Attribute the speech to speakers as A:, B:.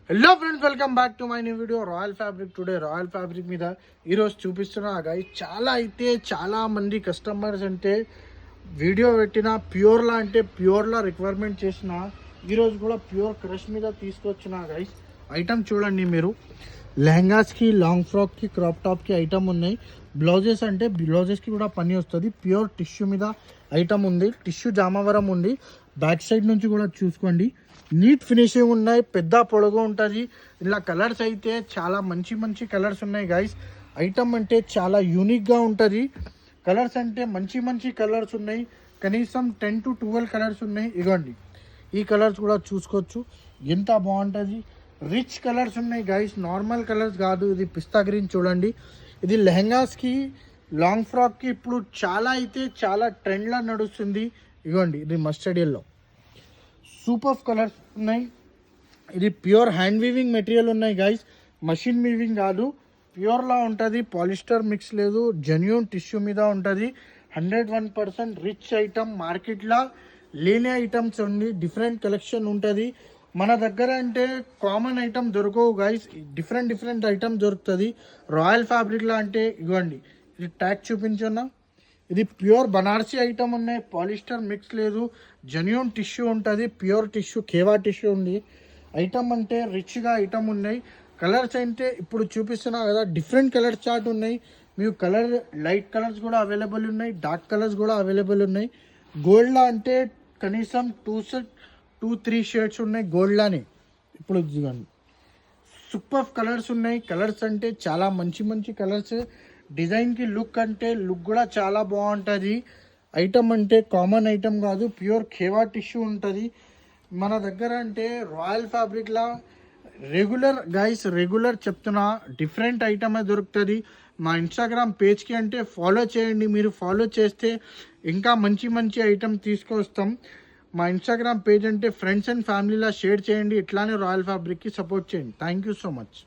A: Hello friends, welcome back to my new video royal fabric. Today royal fabric మీద ఈరోజు చూపిస్తున్నా guys. చాలా మంది కస్టమర్స్ అంటే వీడియో పెట్టిన ప్యూర్లా రిక్వైర్మెంట్ చేసిన ఈరోజు కూడా ప్యూర్ క్రష్ మీద తీసుకొచ్చిన గాయ్స్. ఐటమ్ చూడండి మీరు, లెహంగాస్కి, లాంగ్ ఫ్రాక్కి, క్రాప్ టాప్కి ఐటమ్ ఉన్నాయి. బ్లౌజెస్కి కూడా పని వస్తుంది. ప్యూర్ టిష్యూ మీద ఐటమ్ ఉంది. టిష్యూ జామవరం ఉంది. బ్యాక్ సైడ్ నుంచి కూడా చూసుకోండి, నీట్ ఫినిషింగ్ ఉన్నాయి. పెద్ద పొడవు ఉంటుంది. ఇలా కలర్స్ అయితే చాలా మంచి కలర్స్ ఉన్నాయి గైస్. ఐటమ్ అంటే చాలా యూనిక్గా ఉంటుంది. కలర్స్ అంటే మంచి కలర్స్ ఉన్నాయి. కనీసం 10 to 12 కలర్స్ ఉన్నాయి. ఇవ్వండి, ఈ కలర్స్ కూడా చూసుకోవచ్చు. ఎంత బాగుంటుంది. రిచ్ కలర్స్ ఉన్నాయి గైస్, నార్మల్ కలర్స్ కాదు. ఇది పిస్తా గ్రీన్ చూడండి. ఇది లెహంగాస్కి, లాంగ్ ఫ్రాక్కి ఇప్పుడు చాలా ట్రెండ్లా నడుస్తుంది. ఇవ్వండి, ఇది మస్టర్డ్ ఎల్లో. సూపర్ కలర్స్ ఉన్నాయి. ఇది ప్యూర్ హ్యాండ్ వీవింగ్ మెటీరియల్ ఉన్నాయి గైస్, మషిన్ వీవింగ్ కాదు. ప్యూర్లా ఉంటుంది. పాలిస్టర్ మిక్స్ లేదు, జెన్యూన్ టిష్యూ మీద ఉంటుంది. 101% రిచ్ ఐటమ్. మార్కెట్లో లేని ఐటమ్స్ ఉంది. డిఫరెంట్ కలెక్షన్ ఉంటుంది మన దగ్గర. అంటే కామన్ ఐటమ్ దొరకవు గైస్, డిఫరెంట్ ఐటమ్ దొరుకుతుంది రాయల్ ఫ్యాబ్రిక్లో. అంటే ఇవ్వండి, ఇది ట్యాగ్ చూపించన్నా. ఇది ప్యూర్ బనారసీ ఐటమ్ ఉన్నాయి. పాలిస్టర్ మిక్స్ లేదు, జెన్యూన్ టిష్యూ ఉంటుంది. ప్యూర్ టిష్యూ, కేవా టిష్యూ ఉంది. ఐటమ్ అంటే రిచ్గా ఐటమ్ ఉన్నాయి. కలర్స్ అంటే ఇప్పుడు చూపిస్తున్నా కదా, డిఫరెంట్ కలర్ చార్ట్ ఉన్నాయి. మీకు లైట్ కలర్స్ కూడా అవైలబుల్ ఉన్నాయి, డార్క్ కలర్స్ కూడా అవైలబుల్ ఉన్నాయి. గోల్డ్లా అంటే కనీసం 2-3 షేడ్స్ ఉన్నాయి గోల్డ్లానే. ఇప్పుడు చూడండి, సూపర్ కలర్స్ ఉన్నాయి. కలర్స్ అంటే చాలా మంచి కలర్స్. డిజైన్కి లుక్ కూడా చాలా బాగుంటుంది. ఐటమ్ అంటే కామన్ ఐటమ్ కాదు, ప్యూర్ ఖేవా టిష్యూ ఉంటుంది మన దగ్గర. అంటే రాయల్ ఫ్యాబ్రిక్లా రెగ్యులర్ చెప్తున్నా, డిఫరెంట్ ఐటమే దొరుకుతుంది. మా ఇన్స్టాగ్రామ్ పేజ్కి అంటే ఫాలో చేయండి. మీరు ఫాలో చేస్తే ఇంకా మంచి ఐటమ్ తీసుకొస్తాం. మా ఇన్స్టాగ్రామ్ పేజ్ అంటే ఫ్రెండ్స్ అండ్ ఫ్యామిలీలా షేర్ చేయండి. ఇట్లానే రాయల్ ఫ్యాబ్రిక్కి సపోర్ట్ చేయండి. Thank you so much.